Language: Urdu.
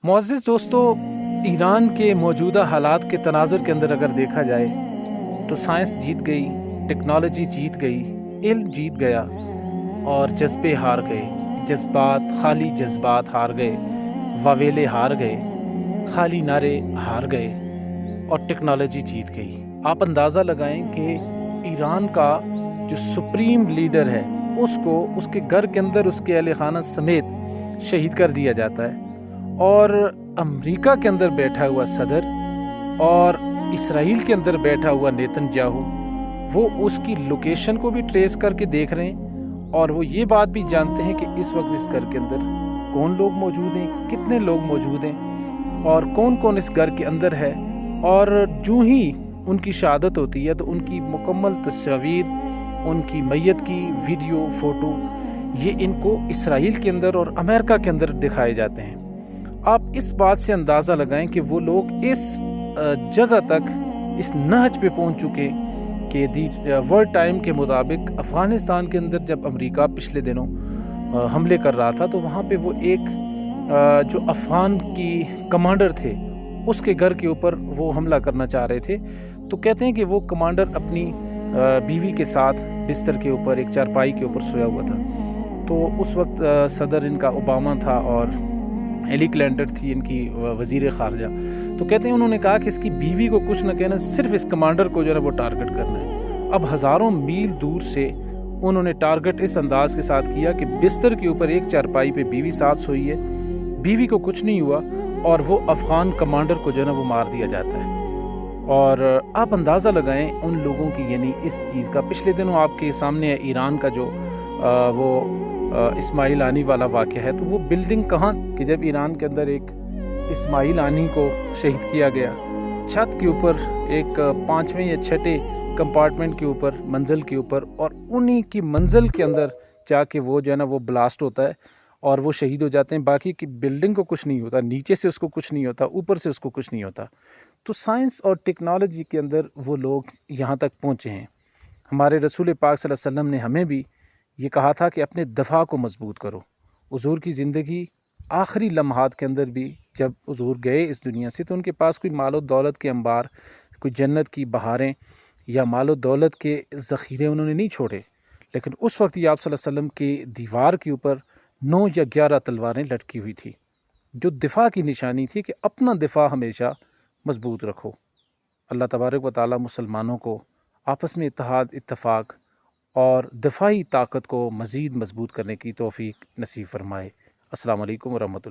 معزز دوستو، ایران کے موجودہ حالات کے تناظر کے اندر اگر دیکھا جائے تو سائنس جیت گئی، ٹیکنالوجی جیت گئی، علم جیت گیا اور جذبے ہار گئے. خالی جذبات ہار گئے، واویلے ہار گئے، خالی نعرے ہار گئے اور ٹیکنالوجی جیت گئی. آپ اندازہ لگائیں کہ ایران کا جو سپریم لیڈر ہے اس کو اس کے گھر کے اندر اس کے اہل خانہ سمیت شہید کر دیا جاتا ہے، اور امریکہ کے اندر بیٹھا ہوا صدر اور اسرائیل کے اندر بیٹھا ہوا نیتن یاہو وہ اس کی لوکیشن کو بھی ٹریس کر کے دیکھ رہے ہیں، اور وہ یہ بات بھی جانتے ہیں کہ اس وقت اس گھر کے اندر کون لوگ موجود ہیں، کتنے لوگ موجود ہیں اور کون کون اس گھر کے اندر ہے. اور جو ہی ان کی شہادت ہوتی ہے تو ان کی مکمل تصاویر، ان کی میت کی ویڈیو، فوٹو یہ ان کو اسرائیل کے اندر اور امریکہ کے اندر دکھائے جاتے ہیں. آپ اس بات سے اندازہ لگائیں کہ وہ لوگ اس جگہ تک، اس نہج پہ پہنچ چکے کہ ورلڈ ٹائم کے مطابق افغانستان کے اندر جب امریکہ پچھلے دنوں حملے کر رہا تھا تو وہاں پہ وہ ایک جو افغان کی کمانڈر تھے اس کے گھر کے اوپر وہ حملہ کرنا چاہ رہے تھے. تو کہتے ہیں کہ وہ کمانڈر اپنی بیوی کے ساتھ بستر کے اوپر ایک چارپائی کے اوپر سویا ہوا تھا. تو اس وقت صدر ان کا اوباما تھا اور ایلی کلینٹن تھی ان کی وزیر خارجہ. تو کہتے ہیں انہوں نے کہا کہ اس کی بیوی کو کچھ نہ کہنا، صرف اس کمانڈر کو جو ہے وہ ٹارگٹ کرنا ہے. اب ہزاروں میل دور سے انہوں نے ٹارگٹ اس انداز کے ساتھ کیا کہ بستر کے اوپر ایک چارپائی پہ بیوی ساتھ سوئی ہے، بیوی کو کچھ نہیں ہوا اور وہ افغان کمانڈر کو جو ہے نا وہ مار دیا جاتا ہے. اور آپ اندازہ لگائیں ان لوگوں کی، یعنی اس چیز کا. پچھلے دنوں آپ کے سامنے ہے ایران کا جو وہ اسماعیل آنی والا واقعہ ہے. تو وہ بلڈنگ کہاں کہ جب ایران کے اندر ایک اسماعیل آنی کو شہید کیا گیا، چھت کے اوپر ایک 5ویں یا 6ٹے کمپارٹمنٹ کے اوپر، منزل کے اوپر، اور انہی کی منزل کے اندر جا کے وہ جو ہے نا وہ بلاسٹ ہوتا ہے اور وہ شہید ہو جاتے ہیں. باقی کی بلڈنگ کو کچھ نہیں ہوتا، نیچے سے اس کو کچھ نہیں ہوتا، اوپر سے اس کو کچھ نہیں ہوتا. تو سائنس اور ٹیکنالوجی کے اندر وہ لوگ یہاں تک پہنچے ہیں. ہمارے رسول پاک صلی اللہ علیہ وسلم نے ہمیں بھی یہ کہا تھا کہ اپنے دفاع کو مضبوط کرو. حضور کی زندگی آخری لمحات کے اندر بھی جب حضور گئے اس دنیا سے تو ان کے پاس کوئی مال و دولت کے انبار، کوئی جنت کی بہاریں یا مال و دولت کے ذخیرے انہوں نے نہیں چھوڑے. لیکن اس وقت یہ آپ صلی اللہ علیہ وسلم کے دیوار کے اوپر 9 یا 11 تلواریں لٹکی ہوئی تھی، جو دفاع کی نشانی تھی کہ اپنا دفاع ہمیشہ مضبوط رکھو. اللہ تبارک و تعالی مسلمانوں کو آپس میں اتحاد، اتفاق اور دفاعی طاقت کو مزید مضبوط کرنے کی توفیق نصیب فرمائے. السلام علیکم ورحمۃ اللہ.